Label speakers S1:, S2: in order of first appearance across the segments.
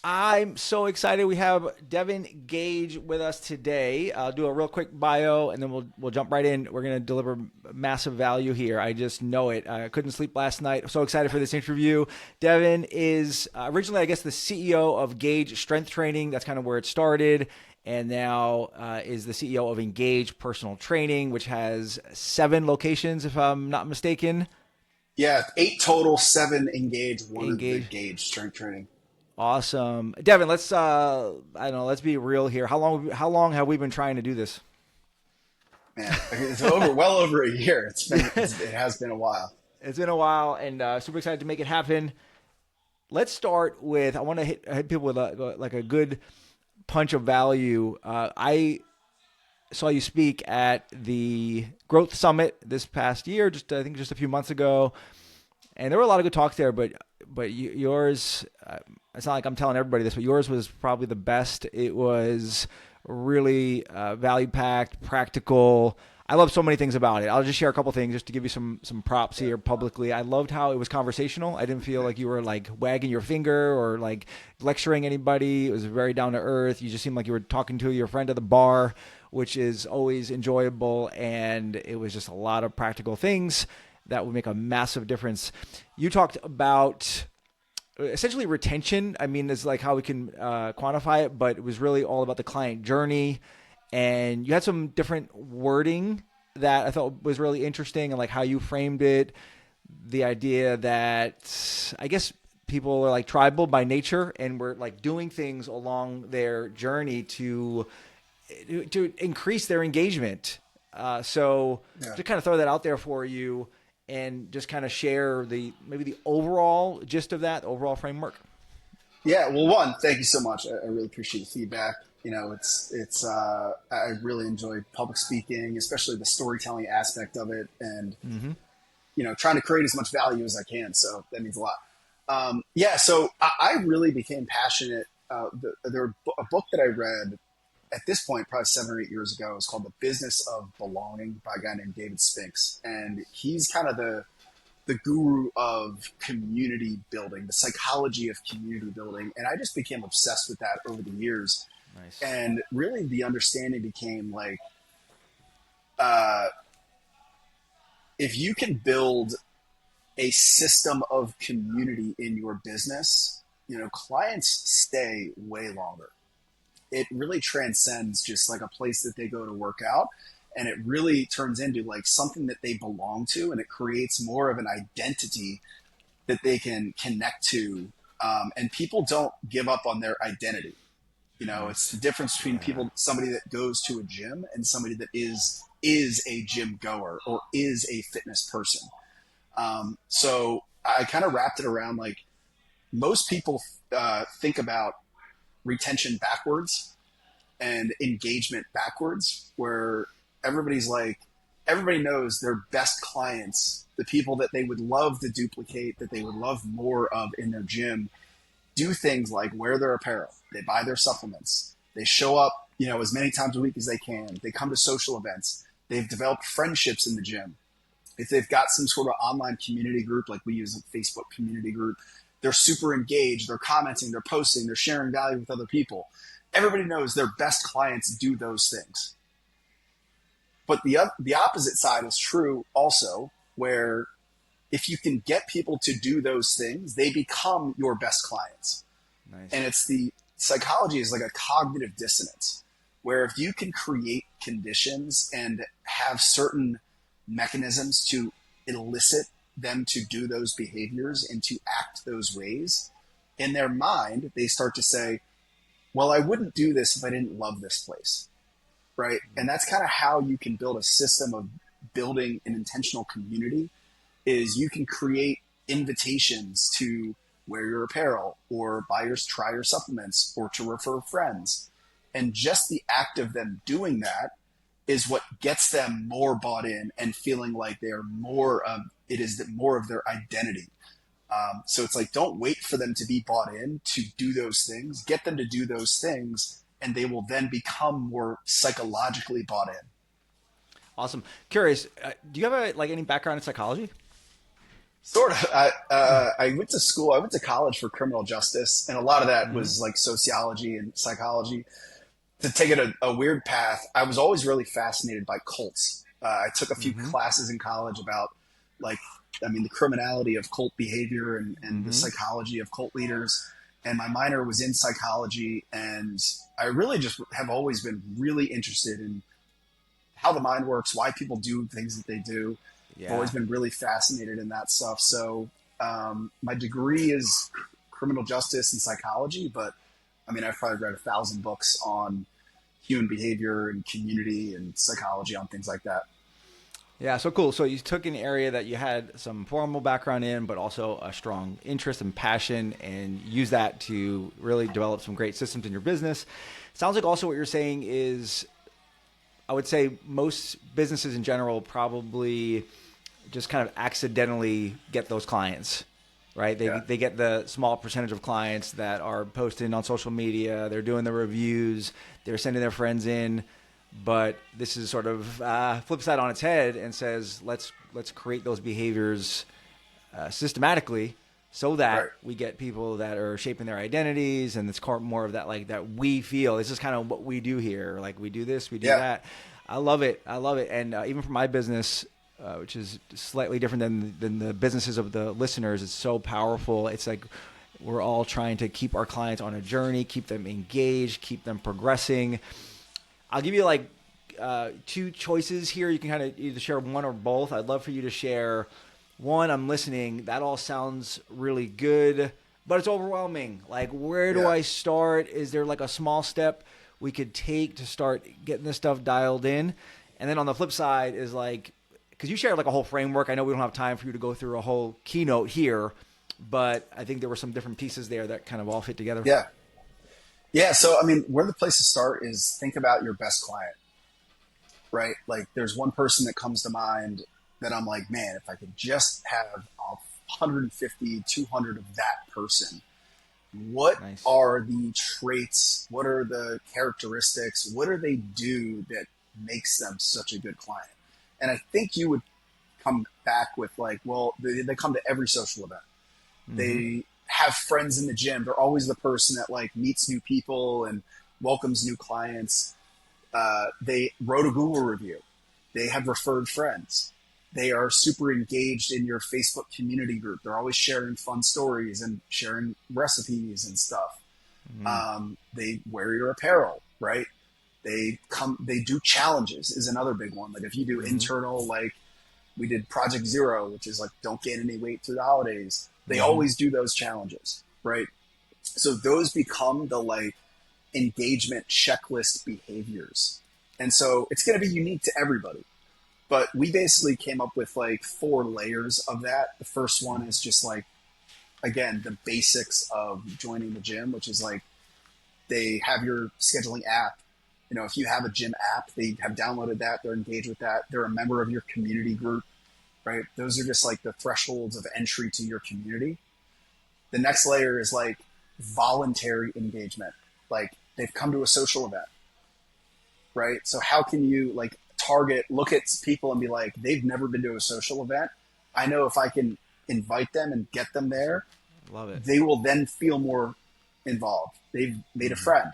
S1: I'm so excited. We have Devin Gage with us today. I'll do a real quick bio, and then we'll jump right in. We're going to deliver massive value here. I just know it. I couldn't sleep last night. I'm so excited for this interview. Devin is originally, I guess, the CEO of Gage Strength Training. That's kind of where it started. And now is the CEO of Engage Personal Training, which has 7 locations, if I'm not mistaken.
S2: Yeah, 8 total, 7 engage, one of the
S1: Engage.
S2: gauge strength training.
S1: Awesome. Devin, let's I don't know, let's be real here. How long have we been trying to do this?
S2: Man, it's well over a year. It has been a while.
S1: It's been a while, and super excited to make it happen. Let's start with I want to hit people with like a good punch of value. I saw you speak at the Growth Summit this past year, I think just a few months ago, and there were a lot of good talks there. But yours, it's not like I'm telling everybody this, but yours was probably the best. It was really value packed, practical. I love so many things about it. I'll just share a couple things just to give you some props here publicly. I loved how it was conversational. I didn't feel like you were like wagging your finger or like lecturing anybody. It was very down to earth. You just seemed like you were talking to your friend at the bar, which is always enjoyable. And it was just a lot of practical things that would make a massive difference. You talked about essentially retention. I mean, it's like how we can quantify it, but it was really all about the client journey. And you had some different wording that I thought was really interesting, and like how you framed it. The idea that I guess people are like tribal by nature, and we're like doing things along their journey to increase their engagement. So
S2: Yeah.
S1: to kind of throw that out there for you, and just kind of share maybe the overall gist of that overall framework.
S2: Yeah. Well, one, thank you so much. I really appreciate the feedback. I really enjoy public speaking, especially the storytelling aspect of it, and
S1: Mm-hmm.
S2: trying to create as much value as I can. So that means a lot. Yeah. So I really became passionate. A book that I read at this point, probably 7 or 8 years ago, is called The Business of Belonging by a guy named David Spinks. And he's kind of the guru of community building, the psychology of community building. And I just became obsessed with that over the years.
S1: Nice.
S2: And really the understanding became like, uh, if you can build a system of community in your business, clients stay way longer. It really transcends just like a place that they go to work out, and it really turns into like something that they belong to, and it creates more of an identity that they can connect to. And people don't give up on their identity. It's
S1: Nice.
S2: the difference between
S1: Yeah.
S2: somebody that goes to a gym and somebody that is a gym goer or is a fitness person. So I kind of wrapped it around like most people think about retention backwards and engagement backwards, where everybody's like, everybody knows their best clients, the people that they would love to duplicate, that they would love more of in their gym, do things like wear their apparel, they buy their supplements, they show up, as many times a week as they can, they come to social events, they've developed friendships in the gym. If they've got some sort of online community group, like we use a Facebook community group, they're super engaged, they're commenting, they're posting, they're sharing value with other people. Everybody knows their best clients do those things. But the opposite side is true also, where if you can get people to do those things, they become your best clients. And
S1: Nice.
S2: it's the psychology is like a cognitive dissonance, where if you can create conditions and have certain mechanisms to elicit them to do those behaviors and to act those ways, in their mind, they start to say, well, I wouldn't do this if I didn't love this place. Right. And that's kind of how you can build a system of building an intentional community, is you can create invitations to wear your apparel or try your supplements or to refer friends. And just the act of them doing that is what gets them more bought in and feeling like they are more of their identity. So it's like, don't wait for them to be bought in to do those things. Get them to do those things, and they will then become more psychologically bought in.
S1: Awesome. Curious, do you have any background in psychology?
S2: Sort of. I went to school. I went to college for criminal justice, and a lot of that
S1: Mm-hmm.
S2: was like sociology and psychology. To take it a weird path, I was always really fascinated by cults. I took a few
S1: Mm-hmm.
S2: classes in college about like, I mean, the criminality of cult behavior and the
S1: Mm-hmm.
S2: psychology of cult leaders. And my minor was in psychology, and I really just have always been really interested in how the mind works, why people do things that they do. I've always
S1: Yeah.
S2: been really fascinated in that stuff. So my degree is criminal justice and psychology, but I mean, I've probably read 1,000 books on human behavior and community and psychology on things like that.
S1: Yeah, so cool. So you took an area that you had some formal background in, but also a strong interest and passion, and use that to really develop some great systems in your business. Sounds like also what you're saying is, I would say most businesses in general probably just kind of accidentally get those clients, right?
S2: Yeah.
S1: They get the small percentage of clients that are posting on social media, they're doing the reviews, they're sending their friends in. But this is sort of flips that on its head and says, let's create those behaviors systematically so
S2: Right.
S1: that we get people that are shaping their identities, and it's more of that, like, that we feel this is kind of what we do here, like we do this, we do
S2: Yeah.
S1: that. I love it, and even for my business, which is slightly different than the businesses of the listeners, it's so powerful. It's like we're all trying to keep our clients on a journey, keep them engaged, keep them progressing. I'll give you like two choices here. You can kind of either share one or both. I'd love for you to share one. I'm listening. That all sounds really good, but it's overwhelming. Like, where do
S2: Yeah.
S1: I start? Is there like a small step we could take to start getting this stuff dialed in? And then on the flip side is like, because you shared like a whole framework. I know we don't have time for you to go through a whole keynote here, but I think there were some different pieces there that kind of all fit together.
S2: Yeah. Yeah. So, I mean, where the place to start is think about your best client, right? Like, there's one person that comes to mind that I'm like, man, if I could just have 150, 200 of that person, what
S1: Nice.
S2: are the traits? What are the characteristics? What do they do that makes them such a good client? And I think you would come back with like, well, they come to every social event.
S1: Mm-hmm.
S2: They have friends in the gym. They're always the person that like meets new people and welcomes new clients. They wrote a Google review. They have referred friends. They are super engaged in your Facebook community group. They're always sharing fun stories and sharing recipes and stuff.
S1: Mm-hmm.
S2: They wear your apparel, right? They do challenges is another big one. Like, if you do
S1: Mm-hmm.
S2: internal, like we did Project Zero, which is like, don't gain any weight through the holidays. They
S1: Mm-hmm.
S2: always do those challenges, right? So those become the like engagement checklist behaviors. And so it's going to be unique to everybody. But we basically came up with like 4 layers of that. The first one is just like, again, the basics of joining the gym, which is like they have your scheduling app. You know, if you have a gym app, they have downloaded that, they're engaged with that, they're a member of your community group, right? Those are just like the thresholds of entry to your community. The next layer is like voluntary engagement. Like, they've come to a social event, right? So how can you like look at people and be like, they've never been to a social event. I know if I can invite them and get them there,
S1: Love it.
S2: they will then feel more involved. They've made a
S1: Mm-hmm.
S2: friend.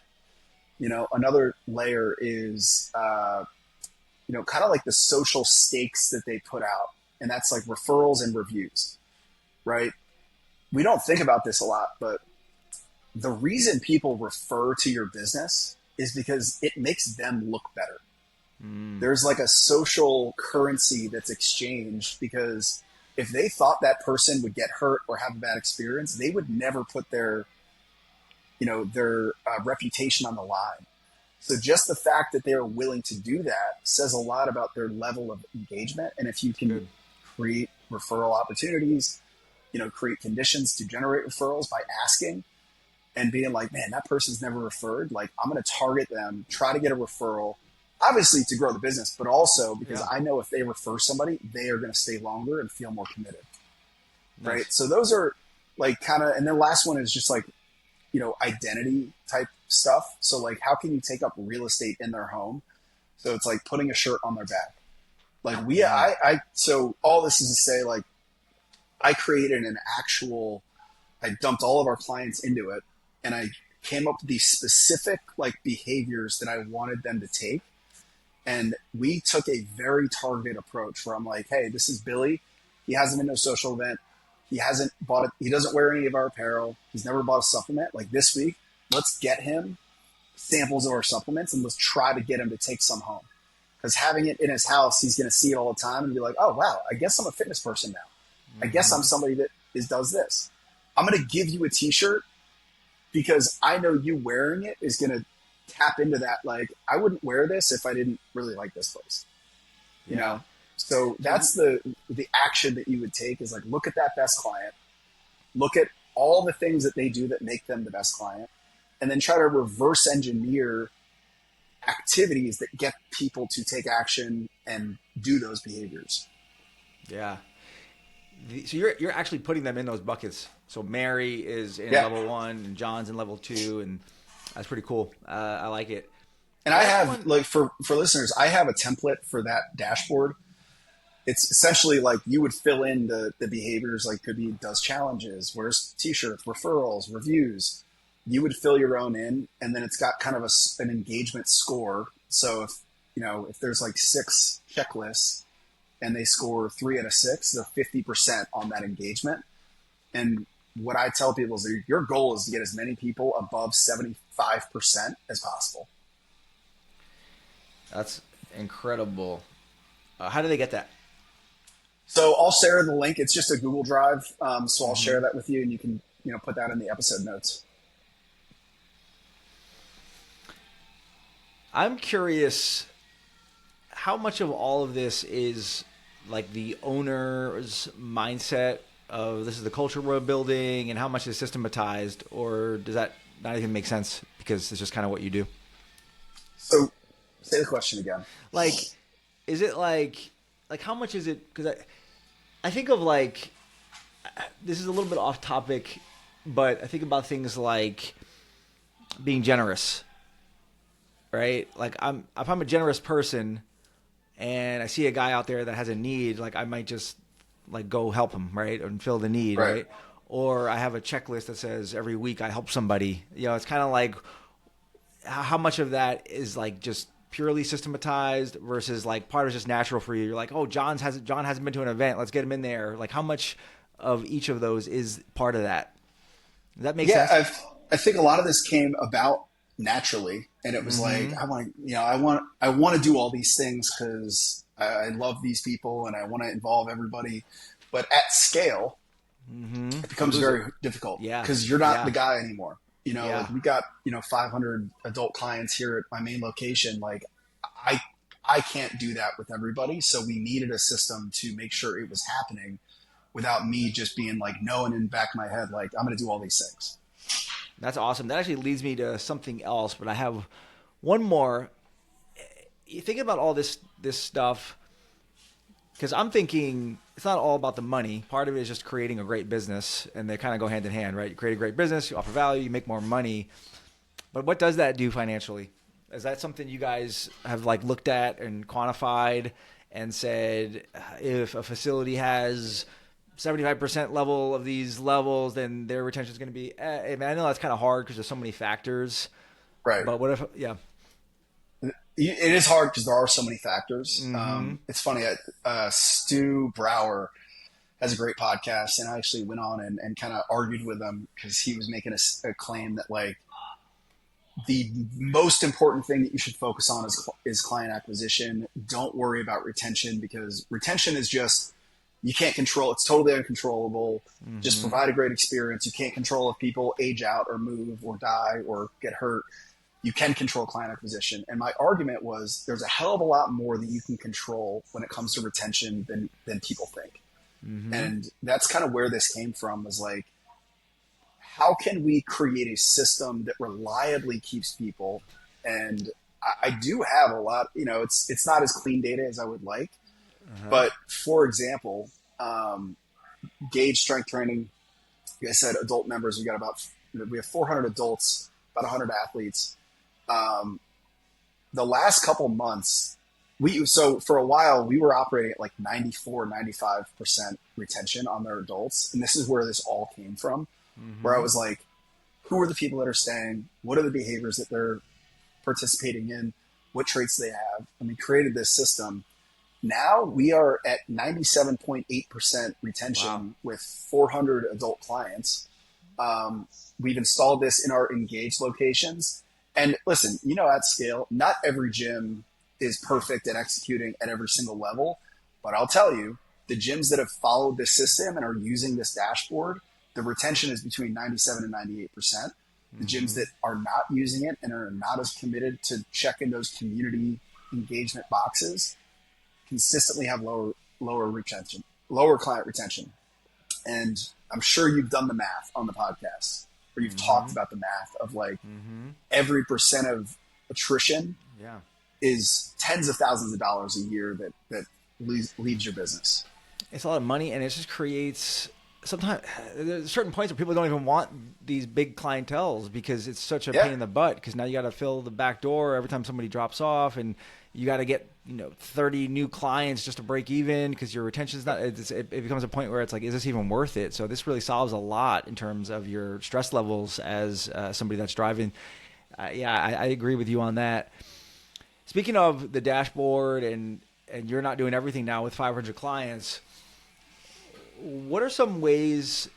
S2: You know, another layer is, kind of like the social stakes that they put out. And that's like referrals and reviews, right? We don't think about this a lot, but the reason people refer to your business is because it makes them look better.
S1: Mm.
S2: There's like a social currency that's exchanged because if they thought that person would get hurt or have a bad experience, they would never put their reputation on the line. So just the fact that they're willing to do that says a lot about their level of engagement. And if you
S1: It's
S2: can
S1: good.
S2: create referral opportunities, create conditions to generate referrals by asking and being like, man, that person's never referred. Like, I'm going to target them, try to get a referral, obviously to grow the business, but also because
S1: Yeah.
S2: I know if they refer somebody, they are going to stay longer and feel more committed. Right.
S1: Nice.
S2: So those are like kind of, and then last one is just like, identity type stuff. So like, how can you take up real estate in their home? So it's like putting a shirt on their back. Like
S1: Mm.
S2: so all this is to say, like, I created an actual, I dumped all of our clients into it, and I came up with these specific like behaviors that I wanted them to take. And we took a very targeted approach where I'm like, hey, this is Billy. He hasn't been to a social event. He hasn't bought it. He doesn't wear any of our apparel. He's never bought a supplement. Like this week, let's get him samples of our supplements and let's try to get him to take some home. Because having it in his house, he's going to see it all the time and be like, oh, wow, I guess I'm a fitness person now. I guess I'm somebody that does this. I'm going to give you a t-shirt because I know you wearing it is going to tap into that. Like, I wouldn't wear this if I didn't really like this place, you know? So that's the action that you would take is like, look at that best client, look at all the things that they do that make them the best client, and then try to reverse engineer activities that get people to take action and do those behaviors.
S1: Yeah. So you're actually putting them in those buckets. So Mary is in level 1 and John's in level 2, and that's pretty cool. I like it.
S2: And I have like for listeners, I have a template for that dashboard. It's essentially like you would fill in the behaviors, like could be does challenges, wears t-shirts, referrals, reviews. You would fill your own in, and then it's got kind of an engagement score. So if there's like 6 checklists and they score 3 out of 6, they're 50% on that engagement. And what I tell people is your goal is to get as many people above 75% as possible.
S1: That's incredible. How do they get that?
S2: So I'll share the link. It's just a Google Drive. So I'll share that with you, and you can put that in the episode notes.
S1: I'm curious how much of all of this is like the owner's mindset of this is the culture we're building, and how much is systematized, or does that not even make sense because it's just kind of what you do?
S2: So say the question again.
S1: Like, is it like how much is it? Because I think of like, this is a little bit off topic, but I think about things like being generous, right? Like if I'm a generous person and I see a guy out there that has a need, like I might just like go help him, right? And fill the need, right? Or I have a checklist that says every week I help somebody. It's kind of like how much of that is like just purely systematized versus like part of just natural for you. You're like, oh, John hasn't been to an event. Let's get him in there. Like how much of each of those is part of that? Does that make sense?
S2: Yeah, I think a lot of this came about naturally, and it was like I want to do all these things because I love these people and I want to involve everybody, but at scale, it becomes very difficult because you're not the guy anymore. Like we got 500 adult clients here at my main location. Like I can't do that with everybody, so we needed a system to make sure it was happening without me just being like knowing in the back of my head like I'm going to do all these things.
S1: That's awesome. That actually leads me to something else, but I have one more. You think about all this stuff, because I'm thinking it's not all about the money. Part of it is just creating a great business, and they kind of go hand in hand, right? You create a great business, you offer value, you make more money. But what does that do financially? Is that something you guys have like looked at and quantified and said, if a facility has 75% level of these levels, then their retention is going to be, I know that's kind of hard because there's so many factors.
S2: Right.
S1: But what if,
S2: It is hard because there are so many factors. It's funny. Stu Brower has a great podcast, and I actually went on and kind of argued with him because he was making a claim that like the most important thing that you should focus on is client acquisition. Don't worry about retention because retention is just, you can't control. It's totally uncontrollable. Just provide a great experience. You can't control if people age out or move or die or get hurt. You can control client acquisition. And my argument was there's a hell of a lot more that you can control when it comes to retention than people think. And that's kind of where this came from, was like, how can we create a system that reliably keeps people? And I do have a lot, it's not as clean data as I would like. But for example, Gage strength training, like I said, adult members, we have 400 adults, about 100 athletes. The last couple months, So for a while we were operating at like 94, 95% retention on their adults. And this is where this all came from, where I
S1: Mm-hmm.
S2: was like, who are the people that are staying? What are the behaviors that they're participating in? What traits they have? And we created this system. Now we are at 97.8%
S1: Wow.
S2: retention with 400 adult clients. We've installed this in our engaged locations. And listen, at scale, not every gym is perfect at executing at every single level. But I'll tell you, the gyms that have followed this system and are using this dashboard, the retention is between 97 and 98%. The gyms
S1: Mm-hmm.
S2: that are not using it and are not as committed to checking those community engagement boxes consistently have lower retention, lower client retention. And I'm sure you've done the math on the podcast, or you've talked
S1: Mm-hmm.
S2: about the math of like
S1: Mm-hmm.
S2: every percent of attrition
S1: Yeah.
S2: is tens of thousands of dollars a year that leaves your business.
S1: It's a lot of money, and it just creates sometimes there's certain points where people don't even want these big clientels because it's such a
S2: Yeah,
S1: pain in the butt. Because now you got to fill the back door every time somebody drops off, and you got to get 30 new clients just to break even because your retention is not. It becomes a point where it's like, is this even worth it? So this really solves a lot in terms of your stress levels as somebody that's driving. Yeah, I agree with you on that. Speaking of the dashboard and you're not doing everything now with 500 clients, what are some ways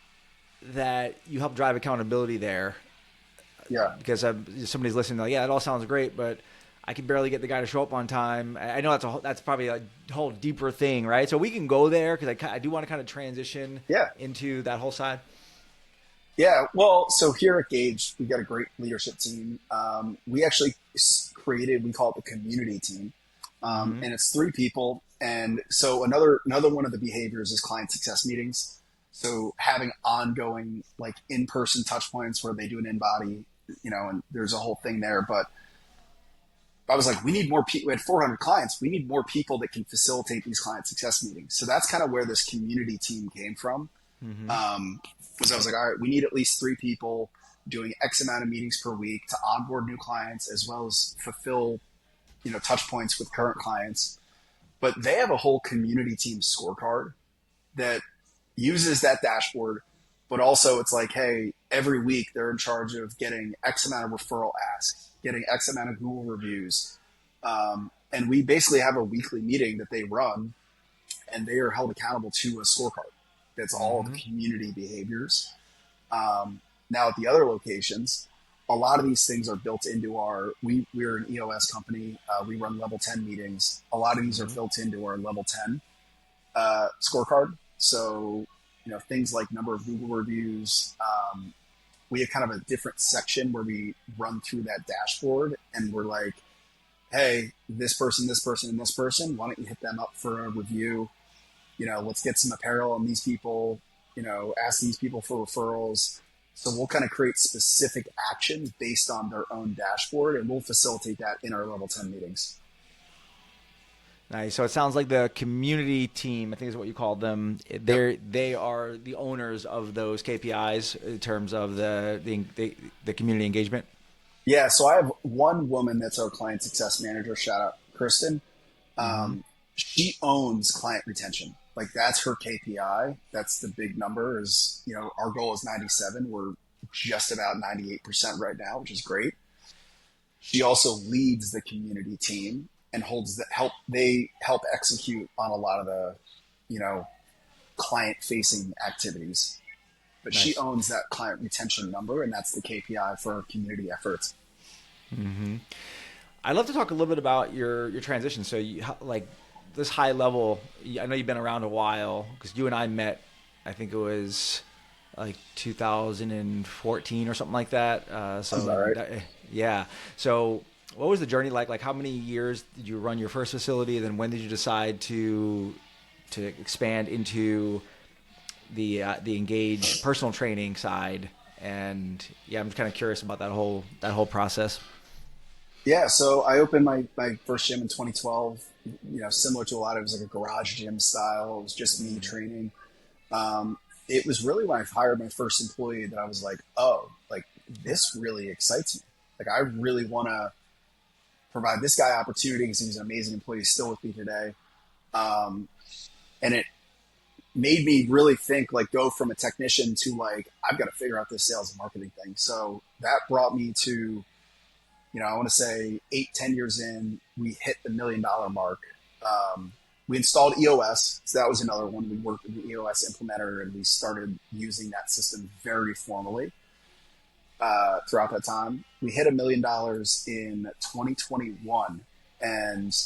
S1: that you help drive accountability there?
S2: yeah.
S1: Because somebody's listening, like, yeah, it all sounds great, but I can barely get the guy to show up on time. I know that's probably a whole deeper thing, right? So we can go there because I do want to kind of transition
S2: Yeah.
S1: into that whole side.
S2: Yeah. Well, so here at Gage, we've got a great leadership team. We actually created, we call it the community team.
S1: Mm-hmm.
S2: And it's 3 people. And so another one of the behaviors is client success meetings. So having ongoing like in-person touch points where they do an in-body, and there's a whole thing there. But I was like, we need more people. We had 400 clients. We need more people that can facilitate these client success meetings. So that's kind of where this community team came from.
S1: Mm-hmm.
S2: Was I was like, all right, we need at least 3 people doing X amount of meetings per week to onboard new clients as well as fulfill, touch points with current clients. But they have a whole community team scorecard that uses that dashboard, but also it's like, hey, every week they're in charge of getting X amount of referral asks, getting X amount of Google reviews. And we basically have a weekly meeting that they run and they are held accountable to a scorecard. That's all the
S1: Mm-hmm.
S2: community behaviors. Now at the other locations, a lot of these things are built into we're an EOS company. We run level 10 meetings. A lot of these are
S1: Mm-hmm.
S2: built into our level 10 scorecard. So, things like number of Google reviews. We have kind of a different section where we run through that dashboard and we're like, hey, this person, this person, and this person, why don't you hit them up for a review? Let's get some apparel on these people, ask these people for referrals. So we'll kind of create specific actions based on their own dashboard and we'll facilitate that in our level 10 meetings.
S1: Nice. So it sounds like the community team, I think is what you called them.
S2: Yep.
S1: They are the owners of those KPIs in terms of the community engagement.
S2: Yeah. So I have one woman that's our client success manager. Shout out Kristen.
S1: Mm-hmm.
S2: She owns client retention. Like that's her KPI. That's the big number our goal is 97. We're just about 98% right now, which is great. She also leads the community team and they help execute on a lot of the, client facing activities. But she
S1: Nice.
S2: owns that client retention number and that's the KPI for our community efforts.
S1: Mm-hmm. I'd love to talk a little bit about your transition. So you like this high level. I know you've been around a while because you and I met. I think it was like 2014 or something like that.
S2: Sounds about right.
S1: Yeah. So what was the journey like? Like how many years did you run your first facility? Then when did you decide to expand into the engage personal training side? And yeah, I'm just kind of curious about that whole process.
S2: Yeah, so I opened my first gym in 2012. Similar to a lot of it was like a garage gym style. It was just me training. It was really when I hired my first employee that I was like, oh, like this really excites me. Like I really want to provide this guy opportunities. He was an amazing employee, he's still with me today. And it made me really think, like, go from a technician to like, I've got to figure out this sales and marketing thing. So that brought me to, I want to say 8-10 years in, we hit the $1 million mark. We installed EOS. So that was another one. We worked with the EOS implementer and we started using that system very formally throughout that time. We hit $1 million in 2021. And,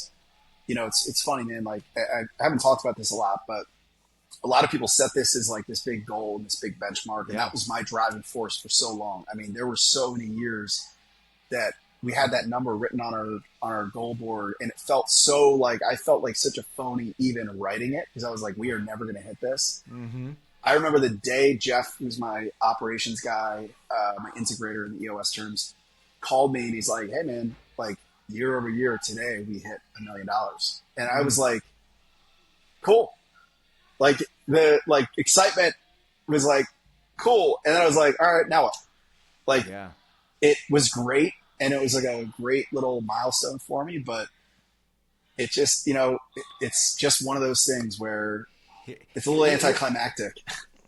S2: it's funny, man, like I haven't talked about this a lot, but a lot of people set this as like this big goal and this big benchmark. And that was my driving force for so long. I mean, there were so many years that we had that number written on our goal board, and it felt so like, I felt like such a phony even writing it, because I was like, we are never going to hit this.
S1: Mm-hmm.
S2: I remember the day Jeff, who's my operations guy, my integrator in the EOS terms, called me and he's like, hey man, like year over year today, we hit $1 million. And I was like, cool. Like the excitement was like, cool. And then I was like, all right, now what? Like, it was great. And it was like a great little milestone for me, but it just, it's just one of those things where it's a little anticlimactic.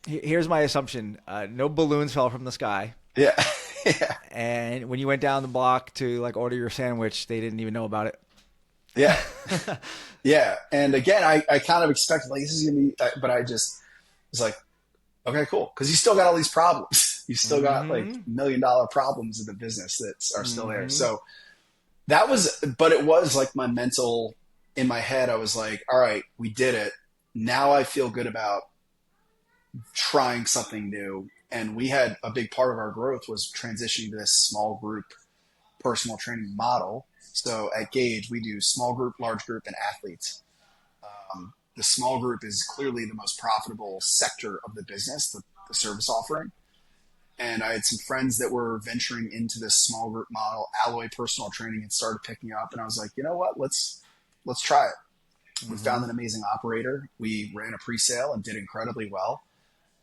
S1: Here's my assumption. No balloons fell from the sky.
S2: Yeah. Yeah.
S1: And when you went down the block to like order your sandwich, they didn't even know about it.
S2: Yeah. Yeah. And again, I kind of expected like, this is going to be, but I just was like, okay, cool. Cause you still got all these problems. You still got like $1 million problems in the business that are still there. So that was, but it was like my mental, in my head, I was like, all right, we did it. Now I feel good about trying something new. And we had a big part of our growth was transitioning to this small group personal training model. So at Gage, we do small group, large group, and athletes. The small group is clearly the most profitable sector of the business, the service offering. And I had some friends that were venturing into this small group model, Alloy personal training, and started picking up. And I was like, you know what? Let's try it. We found an amazing operator. We ran a pre-sale and did incredibly well.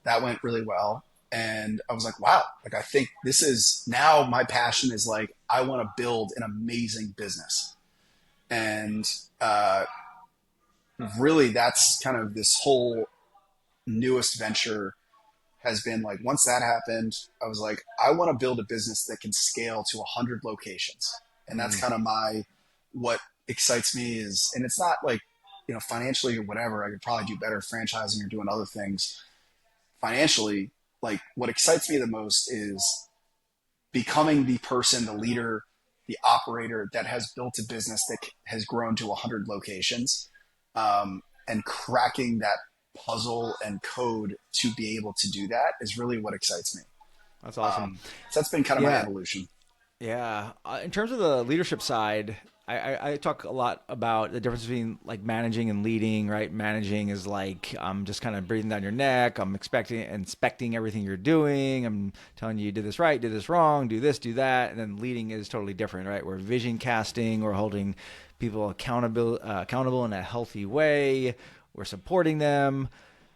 S2: That went really well. And I was like, wow, like I think this is now my passion is like, I want to build an amazing business. And really that's kind of this whole newest venture has been like, once that happened, I was like, I want to build a business that can scale to 100 locations. And that's kind of what excites me is, and it's not like, financially or whatever, I could probably do better franchising or doing other things financially. Like what excites me the most is becoming the person, the leader, the operator that has built a business that has grown to 100 locations, and cracking that puzzle and code to be able to do that is really what excites me.
S1: That's awesome.
S2: So that's been kind of my evolution.
S1: Yeah. In terms of the leadership side, I talk a lot about the difference between like managing and leading, right? Managing is like, I'm just kind of breathing down your neck. I'm inspecting everything you're doing. I'm telling you did this right, did this wrong, do this, do that. And then leading is totally different, right? We're vision casting. We're holding people accountable in a healthy way. We're supporting them.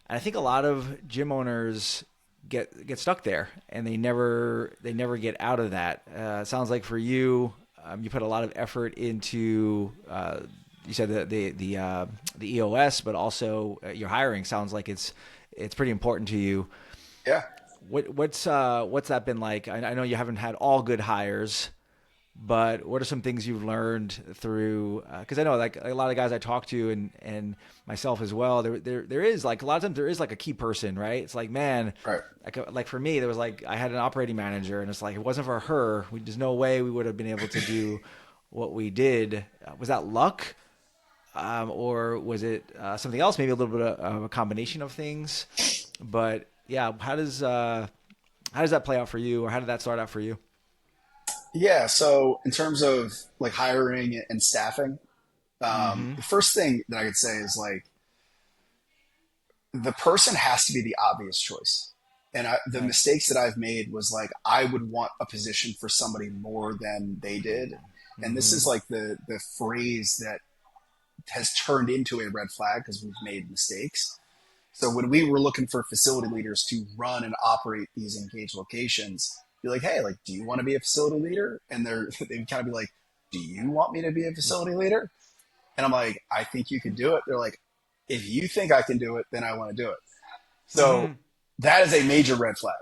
S1: And I think a lot of gym owners get stuck there and they never get out of that. It sounds like for you, you put a lot of effort into, you said the EOS, but also your hiring sounds like it's pretty important to you.
S2: Yeah.
S1: What's that been like? I know you haven't had all good hires, but what are some things you've learned through? Because I know like a lot of guys I talk to and myself as well. There is like a lot of times there is like a key person, right? It's like, man,
S2: right.
S1: Like for me, there was like I had an operating manager, and it's like it wasn't for her, there's no way we would have been able to do what we did. Was that luck, or was it something else? Maybe a little bit of a combination of things. But yeah, how does that play out for you, or how did that start out for you?
S2: Yeah. So in terms of like hiring and staffing, the first thing that I could say is like, the person has to be the obvious choice. And the mistakes that I've made was like, I would want a position for somebody more than they did. And this is like the phrase that has turned into a red flag because we've made mistakes. So when we were looking for facility leaders to run and operate these engaged locations, be like, hey, like, do you want to be a facility leader? And they'd kind of be like, do you want me to be a facility leader? And I'm like, I think you can do it. They're like, if you think I can do it, then I want to do it. So
S1: Mm,
S2: that is a major red flag.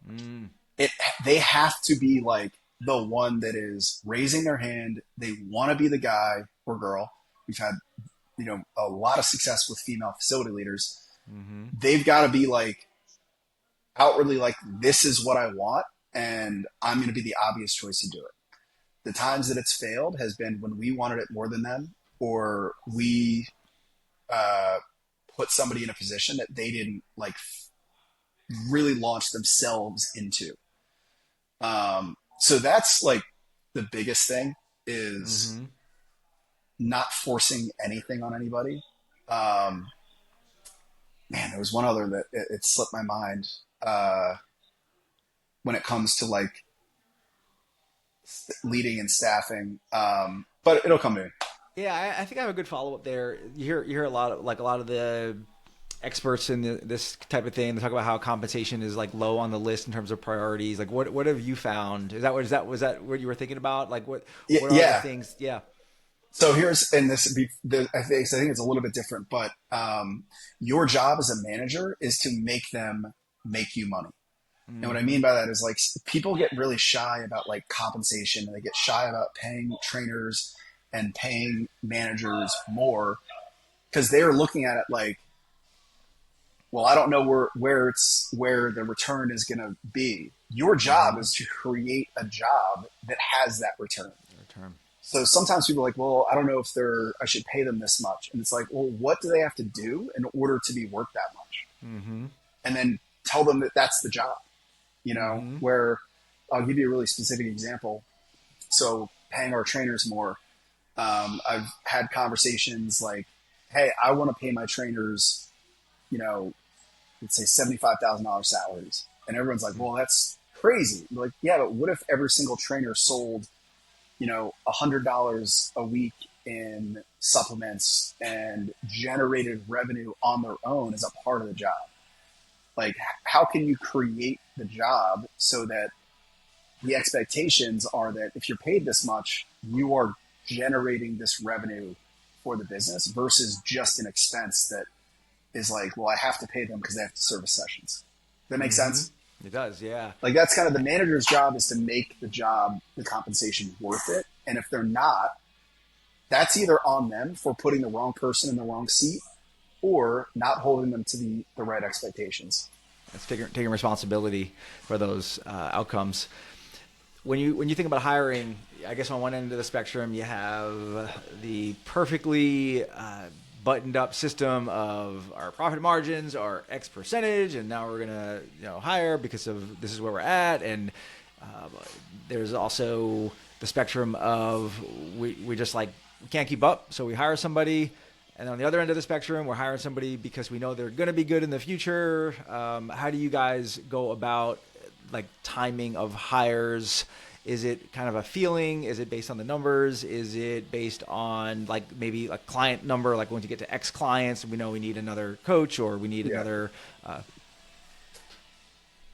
S1: mm,
S2: It They have to be like the one that is raising their hand. They want to be the guy or girl. We've had, a lot of success with female facility leaders.
S1: mm-hmm.
S2: They've got to be like outwardly like, this is what I want, and I'm going to be the obvious choice to do it. The times that it's failed has been when we wanted it more than them, or we uh, put somebody in a position that they didn't like really launch themselves into. So that's like the biggest thing is
S1: Mm-hmm.
S2: not forcing anything on anybody. Um, Man, there was one other that it slipped my mind when it comes to like leading and staffing. But it'll come to me.
S1: Yeah, I think I have a good follow up there. You hear a lot of the experts in this type of thing. They talk about how compensation is like low on the list in terms of priorities. Like, what have you found? Was that what you were thinking about? Like, what are the
S2: Yeah.
S1: things? Yeah.
S2: So I think it's a little bit different, but your job as a manager is to make them make you money. And what I
S1: Mm-hmm.
S2: mean by that is like people get really shy about like compensation, and they get shy about paying trainers and paying managers more because they're looking at it like, well, I don't know where the return is going to be. Your job
S1: Mm-hmm.
S2: is to create a job that has that return.
S1: Return.
S2: So sometimes people are like, well, I don't know if I should pay them this much. And it's like, well, what do they have to do in order to be worth that much?
S1: Mm-hmm.
S2: And then tell them that that's the job,
S1: Mm-hmm.
S2: where I'll give you a really specific example. So paying our trainers more, I've had conversations like, hey, I want to pay my trainers, let's say $75,000 salaries. And everyone's like, well, that's crazy. I'm like, yeah, but what if every single trainer sold, $100 a week in supplements and generated revenue on their own as a part of the job? Like, how can you create the job so that the expectations are that if you're paid this much, you are generating this revenue for the business versus just an expense that is like, well, I have to pay them because they have to service sessions. Does that make
S1: Mm-hmm.
S2: sense?
S1: It does. Yeah.
S2: Like that's kind of the manager's job, is to make the compensation worth it. And if they're not, that's either on them for putting the wrong person in the wrong seat or not holding them to the right expectations.
S1: That's taking responsibility for those outcomes. When you think about hiring, I guess on one end of the spectrum you have the perfectly buttoned up system of our profit margins are X percentage, and now we're gonna hire because of this is where we're at. And uh, there's also the spectrum of we just like we can't keep up, so we hire somebody. And on the other end of the spectrum, we're hiring somebody because we know they're going to be good in the future. How do you guys go about like timing of hires? Is it kind of a feeling? Is it based on the numbers? Is it based on like maybe a client number? Like when you get to X clients, we know we need another coach or we need
S2: Yeah.
S1: another. Uh,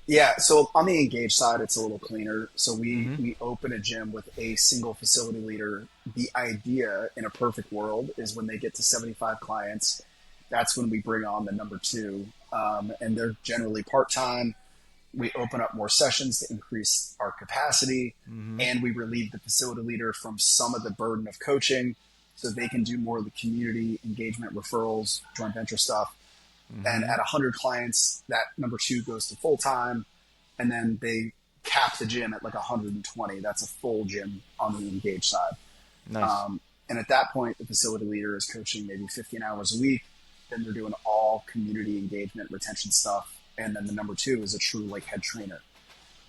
S2: Yeah. So on the Engage side, it's a little cleaner. So we,
S1: mm-hmm.
S2: we open a gym with a single facility leader. The idea in a perfect world is when they get to 75 clients, that's when we bring on the number two. And they're generally part-time. We open up more sessions to increase our capacity,
S1: Mm-hmm.
S2: and we relieve the facility leader from some of the burden of coaching so they can do more of the community engagement, referrals, joint venture stuff. And
S1: Mm-hmm.
S2: at 100 clients, that number two goes to full time, and then they cap the gym at like 120. That's a full gym on the Engage side.
S1: Nice.
S2: And at that point, the facility leader is coaching maybe 15 hours a week. Then they're doing all community engagement, retention stuff. And then the number two is a true like head trainer.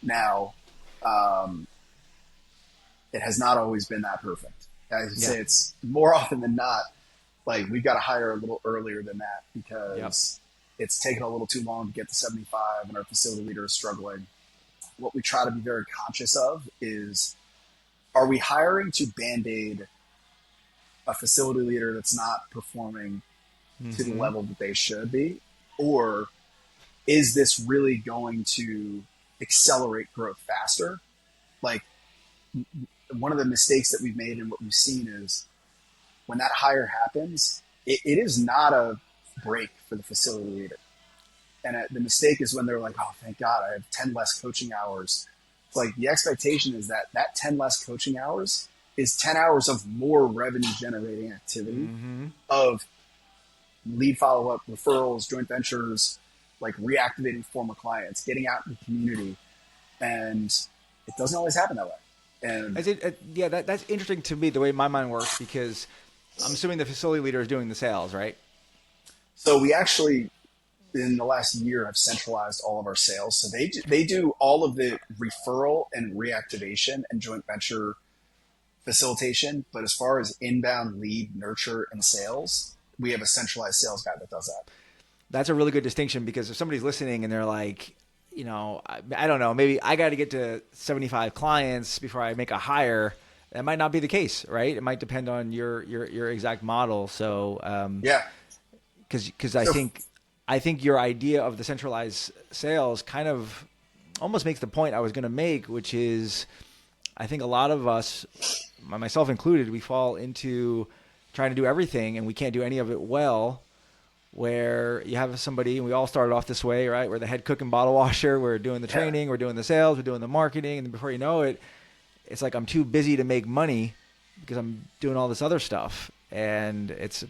S2: Now, um, it has not always been that perfect. I would
S1: Yeah.
S2: say it's more often than not, like we've got to hire a little earlier than that
S1: Yep.
S2: because it's taken a little too long to get to 75 and our facility leader is struggling. What we try to be very conscious of is, are we hiring to band-aid a facility leader that's not performing to the
S1: Mm-hmm.
S2: level that they should be? Or is this really going to accelerate growth faster? Like one of the mistakes that we've made and what we've seen is when that hire happens, it is not a break for the facility leader. And the mistake is when they're like, oh, thank God, I have 10 less coaching hours. It's like the expectation is that 10 less coaching hours is 10 hours of more revenue generating activity of lead follow-up, referrals, joint ventures, like reactivating former clients, getting out in the community. And it doesn't always happen that way. And
S1: that's interesting to me, the way my mind works, because I'm assuming the facility leader is doing the sales, right?
S2: So we actually, in the last year, have centralized all of our sales. So they do all of the referral and reactivation and joint venture facilitation. But as far as inbound lead nurture and sales, we have a centralized sales guy that does that.
S1: That's a really good distinction, because if somebody's listening and they're like, you know, I don't know, maybe I got to get to 75 clients before I make a hire. That might not be the case, right? It might depend on your exact model. So
S2: yeah,
S1: because I think your idea of the centralized sales kind of almost makes the point I was going to make, which is I think a lot of us, myself included, we fall into trying to do everything and we can't do any of it well. Where you have somebody, and we all started off this way, right? We're the head cook and bottle washer. We're doing the training, we're doing the sales, we're doing the marketing, and before you know it, it's like I'm too busy to make money because I'm doing all this other stuff. And it's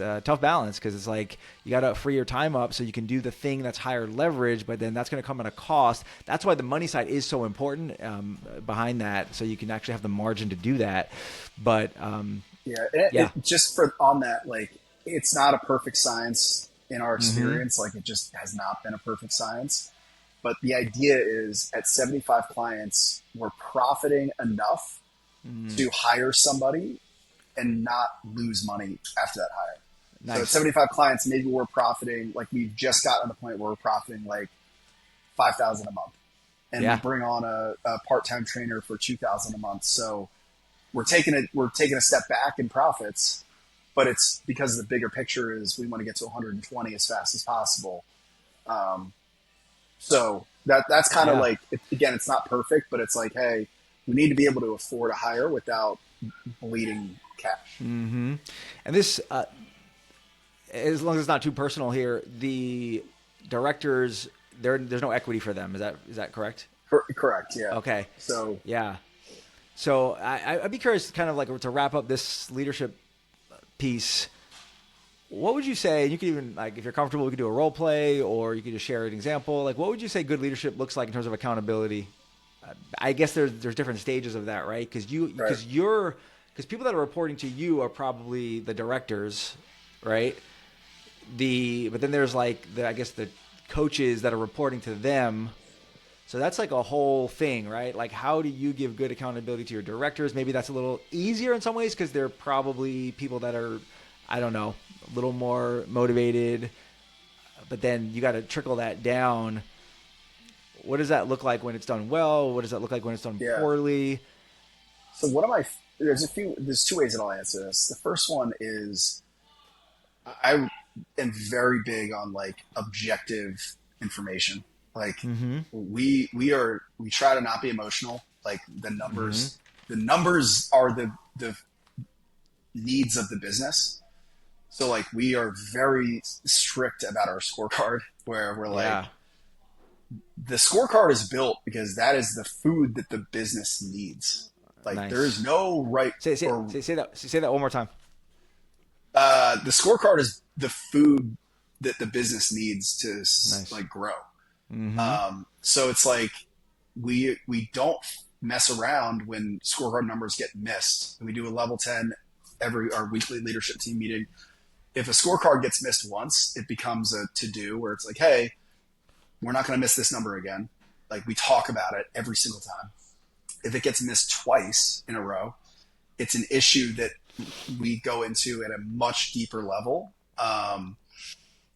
S1: a tough balance, because it's like you got to free your time up so you can do the thing that's higher leverage, but then that's going to come at a cost. That's why the money side is so important behind that, so you can actually have the margin to do that. But
S2: just for on that, like, it's not a perfect science in our experience. Like, it just has not been a perfect science. But the idea is at 75 clients, we're profiting enough to hire somebody and not lose money after that hire. Nice. So at 75 clients, maybe we're profiting, like we've just gotten to the point where we're profiting like $5,000 a month. And we bring on a part-time trainer for $2,000 a month. So we're taking a step back in profits. But it's because the bigger picture is we want to get to 120 as fast as possible. So that's kind of like, again, it's not perfect, but it's like, hey, we need to be able to afford a hire without bleeding cash.
S1: And this, as long as it's not too personal here, the directors, there's no equity for them. Is that correct?
S2: Correct. Yeah.
S1: Okay.
S2: So
S1: So I'd be curious, kind of like to wrap up this leadership piece, what would you say, and you could even, like, if you're comfortable, we could do a role play, or you could just share an example, like what would you say good leadership looks like in terms of accountability? I guess there's different stages of that, right? Because people that are reporting to you are probably the directors, right? But then there's like the coaches that are reporting to them. So that's like a whole thing, right? Like, how do you give good accountability to your directors? Maybe that's a little easier in some ways because they're probably people that are, I don't know, a little more motivated. But then you got to trickle that down. What does that look like when it's done well? What does that look like when it's done poorly?
S2: So there's two ways that I'll answer this. The first one is I am very big on like objective information. Like we try to not be emotional. Like the numbers are the needs of the business. So like we are very strict about our scorecard, where we're like, the scorecard is built because that is the food that the business needs. Like there is no right.
S1: Say that one more time.
S2: The scorecard is the food that the business needs to like grow. So it's like we don't mess around when scorecard numbers get missed. We do a level 10 our weekly leadership team meeting. If a scorecard gets missed once, it becomes a to-do where it's like, hey, we're not going to miss this number again. Like we talk about it every single time. If it gets missed twice in a row, it's an issue that we go into at a much deeper level.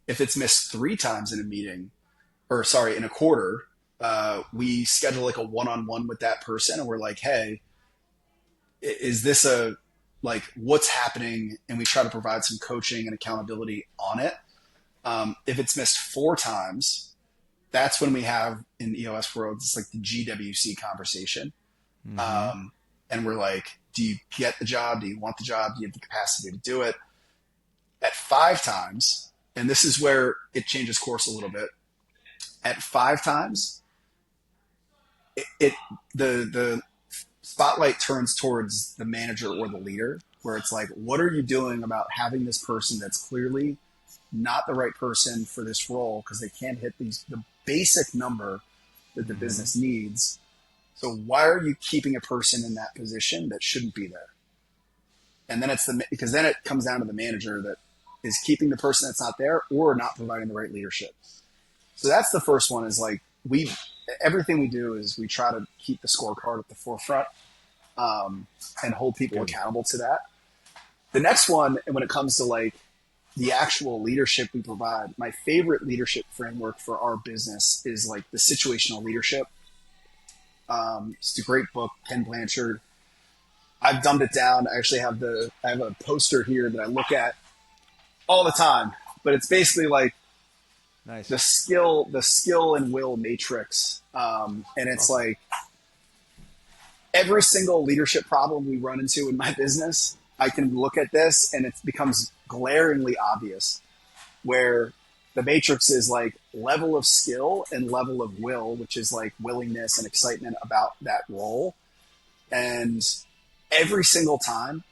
S2: If it's missed 3 times in a meeting, in a quarter, we schedule like a one-on-one with that person, and we're like, hey, is this what's happening? And we try to provide some coaching and accountability on it. If it's missed 4 times, that's when we have, in EOS world, it's like the GWC conversation. And we're like, do you get the job? Do you want the job? Do you have the capacity to do it? At 5 times, and this is where it changes course a little bit. At 5 times, it the spotlight turns towards the manager or the leader, where it's like, what are you doing about having this person that's clearly not the right person for this role because they can't hit the basic number that the business needs. So why are you keeping a person in that position that shouldn't be there? And then because then it comes down to the manager that is keeping the person that's not there or not providing the right leadership. So that's the first one, is like, everything we do is we try to keep the scorecard at the forefront, and hold people accountable to that. The next one, and when it comes to like the actual leadership we provide, my favorite leadership framework for our business is like the situational leadership. It's a great book, Ken Blanchard. I've dumbed it down. I actually have a poster here that I look at all the time, but it's basically like
S1: Nice.
S2: the skill and will matrix. And it's like every single leadership problem we run into in my business, I can look at this and it becomes glaringly obvious, where the matrix is like level of skill and level of will, which is like willingness and excitement about that role. And every single time,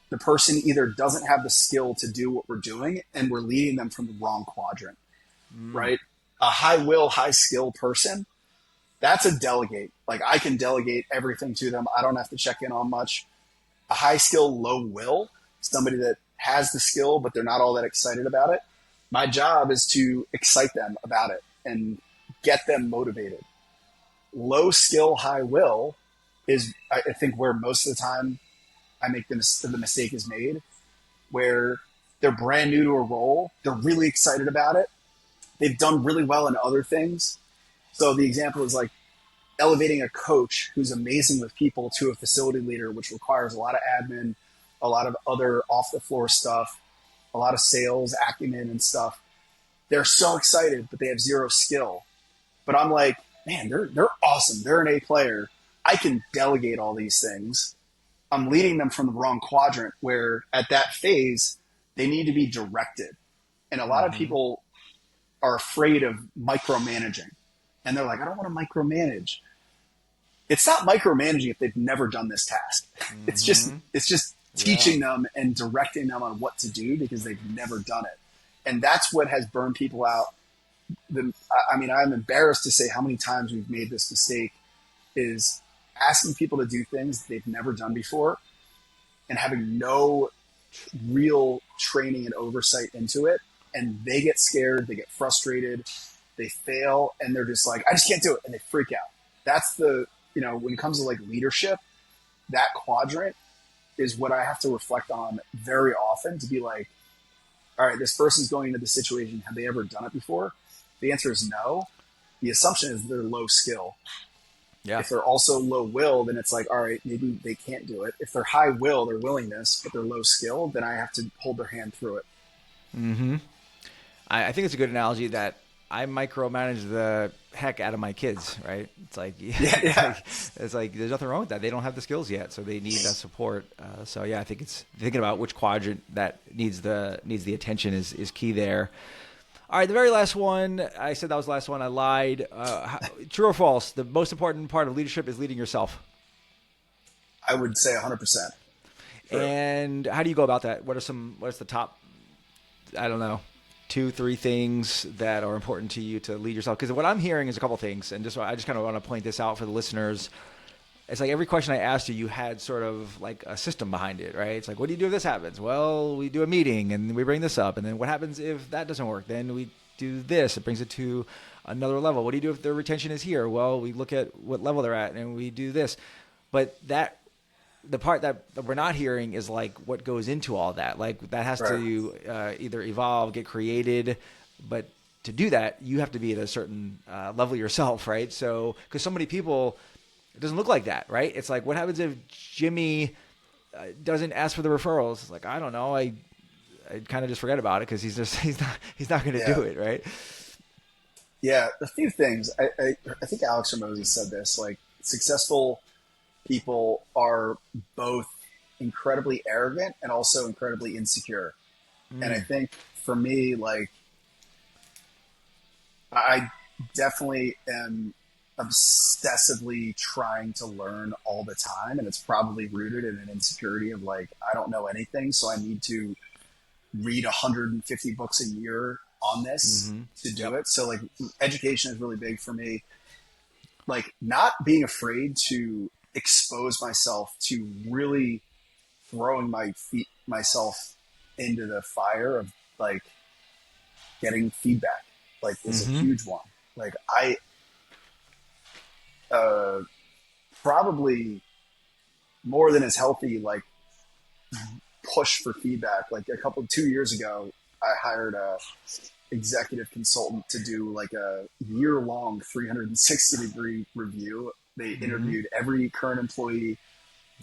S2: the person either doesn't have the skill to do what we're doing, and we're leading them from the wrong quadrant, right? A high will, high skill person, that's a delegate. Like, I can delegate everything to them. I don't have to check in on much. A high skill, low will, somebody that has the skill, but they're not all that excited about it. My job is to excite them about it and get them motivated. Low skill, high will is, I think, where most of the time I make the mistake is made, where they're brand new to a role. They're really excited about it. They've done really well in other things. So the example is like elevating a coach who's amazing with people to a facility leader, which requires a lot of admin, a lot of other off the floor stuff, a lot of sales acumen and stuff. They're so excited, but they have zero skill. But I'm like, man, they're awesome. They're an A player. I can delegate all these things. I'm leading them from the wrong quadrant, where at that phase, they need to be directed. And a lot of people are afraid of micromanaging. And they're like, I don't want to micromanage. It's not micromanaging if they've never done this task. It's just teaching them and directing them on what to do because they've never done it. And that's what has burned people out. I'm embarrassed to say how many times we've made this mistake, is asking people to do things they've never done before and having no real training and oversight into it. And they get scared, they get frustrated, they fail, and they're just like, I just can't do it. And they freak out. That's when it comes to like leadership, that quadrant is what I have to reflect on very often, to be like, all right, this person's going into the situation. Have they ever done it before? The answer is no. The assumption is they're low skill. Yeah. If they're also low will, then it's like, all right, maybe they can't do it. If they're high will, their willingness, but they're low skill, then I have to hold their hand through it.
S1: Mm-hmm. I think it's a good analogy that I micromanage the heck out of my kids, right? It's like, it's like there's nothing wrong with that. They don't have the skills yet, so they need that support. So yeah, I think it's thinking about which quadrant that needs the attention is key there. All right, the very last one, I said that was the last one. I lied. True or false? The most important part of leadership is leading yourself.
S2: I would say 100%.
S1: And how do you go about that? What's the top, I don't know, 2-3 things that are important to you to lead yourself? Because what I'm hearing is a couple things, and I just kind of want to point this out for the listeners. It's like every question I asked you had sort of like a system behind it, right? It's like, what do you do if this happens? Well, we do a meeting and we bring this up. And then what happens if that doesn't work? Then we do this. It brings it to another level. What do you do if their retention is here? Well, we look at what level they're at and we do this. But the part that we're not hearing is like what goes into all that. Like that has to either evolve, get created, but to do that, you have to be at a certain level yourself, right? So, because so many people, it doesn't look like that, right? It's like, what happens if Jimmy doesn't ask for the referrals? It's like, I don't know. I kind of just forget about it because he's not going to do it, right?
S2: Yeah, a few things. I think Alex Ramosi said this. Like, successful people are both incredibly arrogant and also incredibly insecure. And I
S1: Mm.
S2: think for me, like, I definitely am obsessively trying to learn all the time. And it's probably rooted in an insecurity of like, I don't know anything. So I need to read 150 books a year on this
S1: Mm-hmm.
S2: to do
S1: Yep.
S2: it. So like education is really big for me. Like not being afraid to expose myself to really throwing myself into the fire of like getting feedback like is a
S1: Mm-hmm.
S2: huge one. Like I uh, probably more than is healthy, like push for feedback. Like a couple 2 years ago, I hired a executive consultant to do like a year long 360-degree review. They
S1: Mm-hmm.
S2: interviewed every current employee,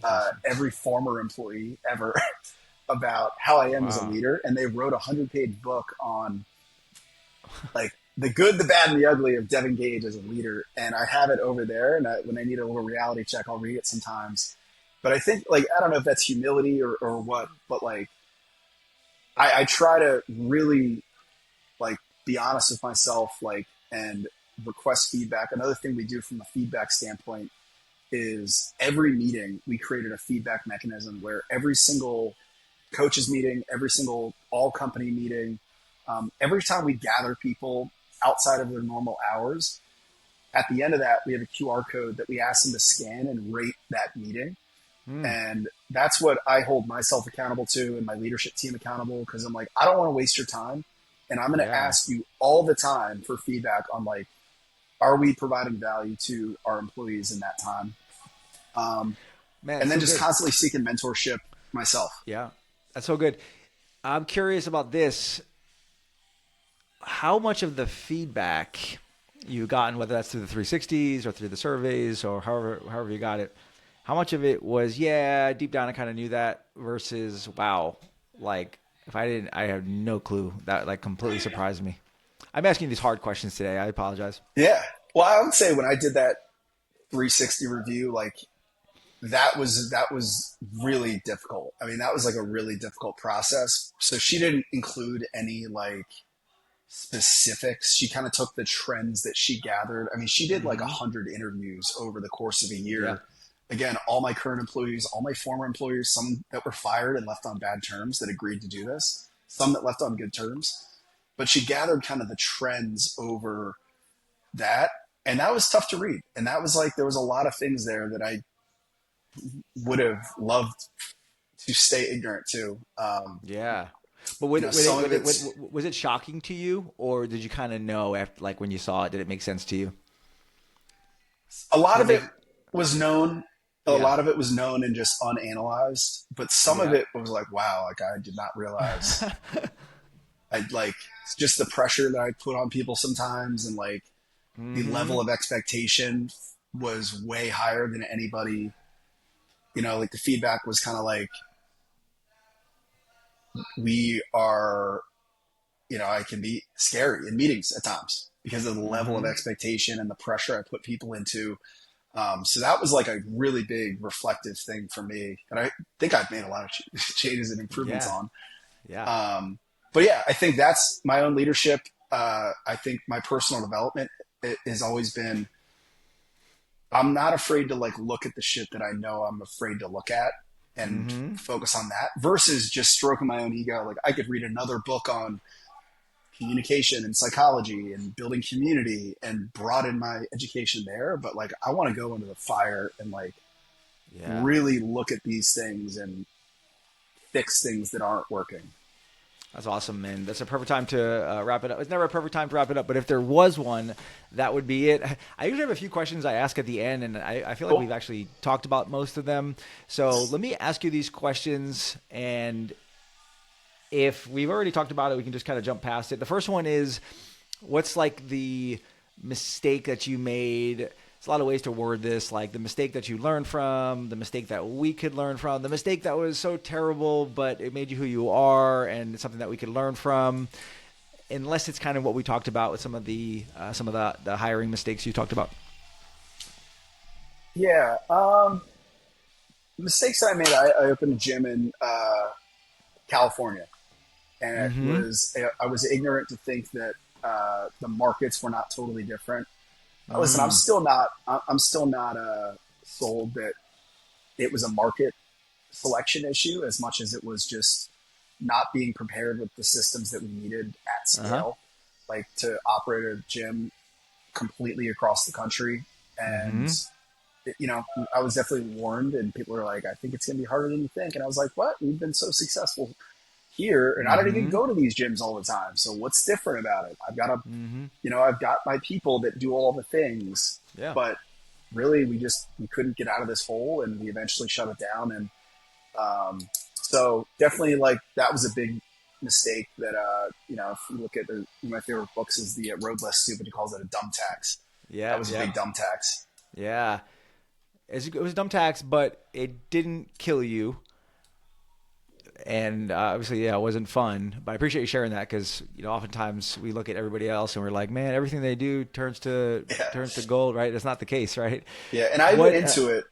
S1: That's awesome.
S2: every former employee ever about how I am as a
S1: Wow.
S2: leader. And they wrote a 100-page book on like the good, the bad, and the ugly of Devin Gage as a leader. And I have it over there. And when I need a little reality check, I'll read it sometimes. But I think like, I don't know if that's humility or what, but like, I try to really like be honest with myself, like, and request feedback. Another thing we do from a feedback standpoint is every meeting we created a feedback mechanism where every single coaches meeting, every single all company meeting, every time we gather people outside of their normal hours, at the end of that, we have a QR code that we ask them to scan and rate that meeting.
S1: Mm.
S2: And that's what I hold myself accountable to and my leadership team accountable because I'm like, I don't want to waste your time. And I'm going to
S1: Yeah.
S2: ask you all the time for feedback on like, are we providing value to our employees in that time? Um,
S1: Man,
S2: and
S1: it's
S2: then
S1: so
S2: just
S1: good.
S2: constantly seeking mentorship myself.
S1: Yeah. That's so good. I'm curious about this. How much of the feedback you've gotten, whether that's through the 360s or through the surveys or however you got it, how much of it was, yeah, deep down I kind of knew that versus, wow, like if I didn't, I have no clue. That like completely surprised me. I'm asking these hard questions today. I apologize.
S2: Yeah. Well, I would say when I did that 360 review, like that was really difficult. I mean, that was like a really difficult process. So she didn't include any like specifics. She kind of took the trends that she gathered. I mean, she did like
S1: Mm-hmm.
S2: 100 interviews over the course of a
S1: Yeah.
S2: year. Again, all my current employees, all my former employees, some that were fired and left on bad terms that agreed to do this, some that left on good terms. But she gathered kind of the trends over that. And that was tough to read. And that was like, there was a lot of things there that I would have loved to stay ignorant to.
S1: Yeah. But
S2: Some of it's
S1: was it shocking to you, or did you kind of know after, like when you saw it, did it make sense to you?
S2: a lot
S1: Did it
S2: of it
S1: make?
S2: was known. A
S1: Yeah.
S2: lot of it was known and just unanalyzed, but some of
S1: Yeah.
S2: it was like, wow, like I did not realize. I like just the pressure that I put on people sometimes, and like the
S1: Mm-hmm.
S2: level of expectation was way higher than anybody. Like the feedback was kind of like, we are, I can be scary in meetings at times because of the level of
S1: Mm-hmm.
S2: expectation and the pressure I put people into. So that was like a really big reflective thing for me. And I think I've made a lot of changes and improvements
S1: Yeah.
S2: on.
S1: Yeah.
S2: But yeah, I think that's my own leadership. I think my personal development has always been, I'm not afraid to like look at the shit that I know I'm afraid to look at and
S1: Mm-hmm.
S2: focus on that versus just stroking my own ego. Like I could read another book on communication and psychology and building community and broaden my education there. But like, I want to go into the fire and like
S1: Yeah.
S2: really look at these things and fix things that aren't working.
S1: That's awesome, man. That's a perfect time to wrap it up. It's never a perfect time to wrap it up, but if there was one, that would be it. I usually have a few questions I ask at the end, and I feel like
S2: Cool.
S1: we've actually talked about most of them. So let me ask you these questions, and if we've already talked about it, we can just kind of jump past it. The first one is, what's like the mistake that you made? There's a lot of ways to word this, like the mistake that you learned from, the mistake that we could learn from, the mistake that was so terrible, but it made you who you are, and it's something that we could learn from. Unless it's kind of what we talked about with some of the hiring mistakes you talked about.
S2: Yeah. mistakes that I made, I opened a gym in California, and
S1: Mm-hmm.
S2: I was ignorant to think that the markets were not totally different. Listen,
S1: Mm.
S2: I'm still not sold that it was a market selection issue as much as it was just not being prepared with the systems that we needed at
S1: Uh-huh.
S2: scale, like to operate a gym completely across the country. And
S1: Mm-hmm.
S2: I was definitely warned, and people were like, "I think it's going to be harder than you think." And I was like, "What? We've been so successful here, and I don't even
S1: Mm-hmm.
S2: go to these gyms all the time. So what's different about it?
S1: Mm-hmm.
S2: I've got my people that do all the things,
S1: Yeah.
S2: but really, we couldn't get out of this hole, and we eventually shut it down. And so definitely, like, that was a big mistake. That if you look at one of my favorite books is the Road Less Stupid. He calls it a dumb tax. That
S1: Yeah.
S2: was a
S1: Yeah.
S2: big dumb tax.
S1: Yeah. It was a dumb tax, but it didn't kill you. And obviously, yeah, it wasn't fun. But I appreciate you sharing that because oftentimes we look at everybody else and we're like, man, everything they do
S2: Yeah,
S1: turns to gold, right? That's not the case, right?
S2: yeah. And I went
S1: What?
S2: into it.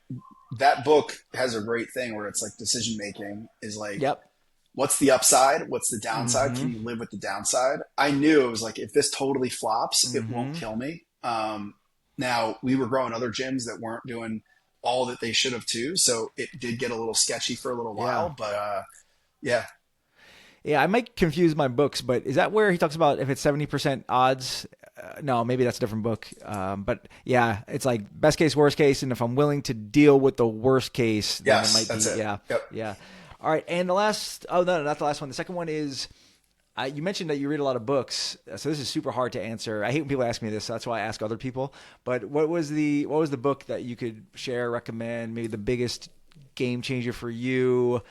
S2: That book has a great thing where it's like decision making is like,
S1: Yep.
S2: what's the upside? What's the downside?
S1: Mm-hmm.
S2: Can you live with the downside? I knew it was like, if this totally flops, it won't
S1: Mm-hmm.
S2: kill me. Now we were growing other gyms that weren't doing all that they should have too. So it did get a little sketchy for a little
S1: Yeah.
S2: while, but yeah,
S1: Yeah, I might confuse my books, but is that where he talks about if it's 70% odds? No, maybe that's a different book. But yeah, it's like best case, worst case, and if I'm willing to deal with the worst case, then it
S2: yes,
S1: might be
S2: that's it.
S1: yeah,
S2: Yep.
S1: yeah. All right, and the last oh no, not the last one. The second one is you mentioned that you read a lot of books, so this is super hard to answer. I hate when people ask me this, so that's why I ask other people. But what was the book that you could share, recommend? Maybe the biggest game changer for you.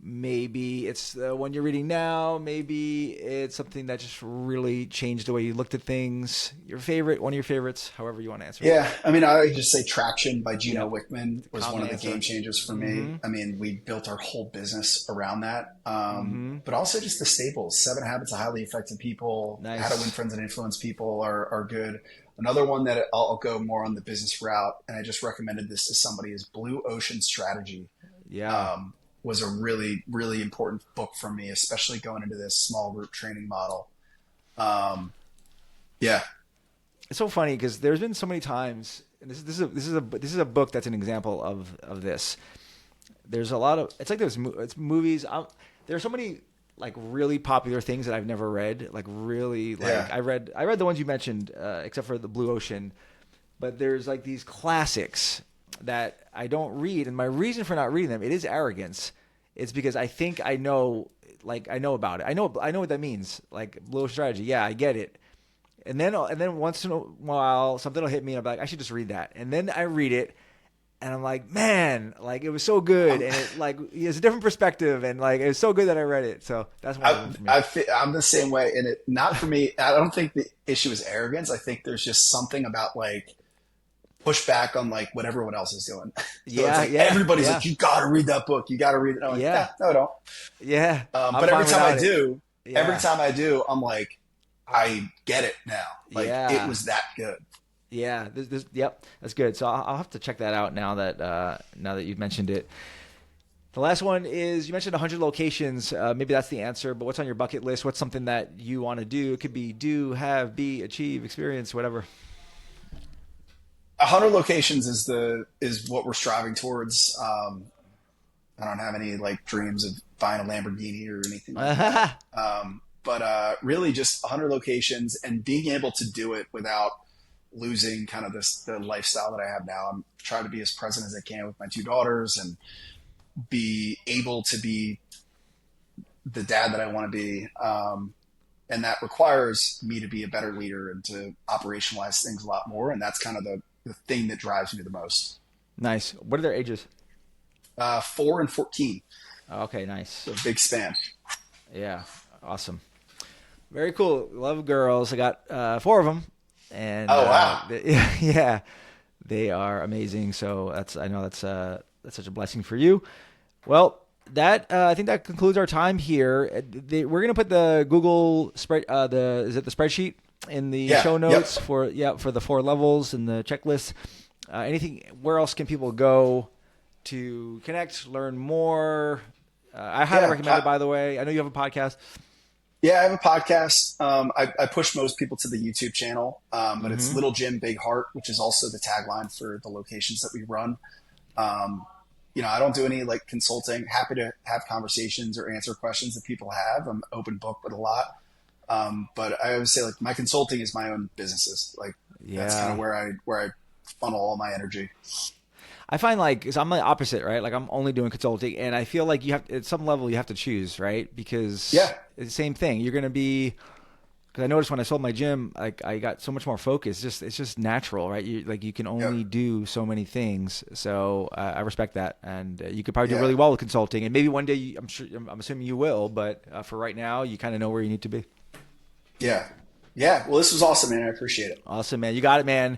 S1: Maybe it's the one you're reading now. Maybe it's something that just really changed the way you looked at things. Your favorite, one of your favorites, however you want to answer it.
S2: Yeah, I mean, I would just say Traction by Gino
S1: Yep,
S2: Wickman was one
S1: common
S2: of the
S1: answer.
S2: game changers for me.
S1: Mm-hmm.
S2: I mean, we built our whole business around that.
S1: Mm-hmm.
S2: But also just the staples. Seven Habits of Highly Effective People, How to Win
S1: Nice.
S2: Friends and Influence People are good. Another one that I'll go more on the business route, and I just recommended this to somebody, is Blue Ocean Strategy.
S1: Yeah.
S2: Um, was a really, really important book for me, especially going into this small group training model. Um, yeah,
S1: It's so funny because there's been so many times, and this is a book that's an example of this. There's a lot of it's like it's movies. There's so many like really popular things that I've never read. Like really, like
S2: yeah.
S1: I read the ones you mentioned, except for the Blue Ocean. But there's like these classics that I don't read, and my reason for not reading them, it is arrogance. It's because I think I know about it. I know what that means. Like Blue Ocean Strategy, yeah, I get it. And then once in a while something will hit me and I'm like, I should just read that. And then I read it and I'm like, man, like it was so good,
S2: I'm,
S1: and it like it's a different perspective, and like it was so good that I read it. So that's one of them for me.
S2: I'm the same way, and it not for me. I don't think the issue is arrogance. I think there's just something about like push back on like what everyone else is doing. So it's
S1: Yeah,
S2: like
S1: yeah,
S2: everybody's
S1: yeah,
S2: like, you got to read that book. You got to read it. And I'm like,
S1: yeah,
S2: yeah, no, I don't.
S1: yeah. I'm
S2: But
S1: fine without it.
S2: every
S1: Yeah,
S2: time I do, I'm like, I get it now. Like it
S1: yeah,
S2: was that good.
S1: yeah. Yep, that's good. So I'll have to check that out now that you've mentioned it. The last one is you mentioned 100 locations. Maybe that's the answer, but what's on your bucket list? What's something that you want to do? It could be do, have, be, achieve, experience, whatever.
S2: 100 locations is what we're striving towards. I don't have any like dreams of buying a Lamborghini or anything like that. But really, just 100 locations and being able to do it without losing kind of the lifestyle that I have now. I'm trying to be as present as I can with my two daughters and be able to be the dad that I want to be. And that requires me to be a better leader and to operationalize things a lot more. And that's kind of the thing that drives me the most.
S1: Nice. What are their ages?
S2: 4 and 14,
S1: Okay, nice.
S2: so big span.
S1: Yeah, awesome. Very cool. Love girls. I got four of them, and
S2: Oh wow!
S1: yeah, they are amazing. So I know that's such a blessing for you. Well, that I think that concludes our time here. We're gonna put the Google spread the spreadsheet in the
S2: Yeah.
S1: show
S2: Yep.
S1: notes for the 4 levels and the checklist. Anything? Where else can people go to connect, learn more, I highly
S2: Yeah.
S1: recommend it, by the way. I know you have a podcast.
S2: Yeah, I have a podcast. I push most people to the YouTube channel, but it's
S1: Mm-hmm.
S2: Little Jim, Big Heart, which is also the tagline for the locations that we run. Um, I don't do any like consulting. Happy to have conversations or answer questions that people have. I'm open book with a lot. But I always say like my consulting is my own businesses. Like that's kind of
S1: Yeah.
S2: where I funnel all my energy.
S1: I find like, cause I'm the opposite, right? Like I'm only doing consulting, and I feel like you have at some level you have to choose, right? Because
S2: Yeah,
S1: it's the same thing. You're gonna be, because I noticed when I sold my gym, like I got so much more focus. It's just natural, right? You can
S2: yeah,
S1: only do so many things. So I respect that, and you could probably do
S2: yeah,
S1: really well with consulting. And maybe one day, I'm assuming you will, but for right now, you kind of know where you need to be.
S2: yeah, yeah. Well, this was awesome, man. I appreciate it.
S1: Awesome, man. You got it, man.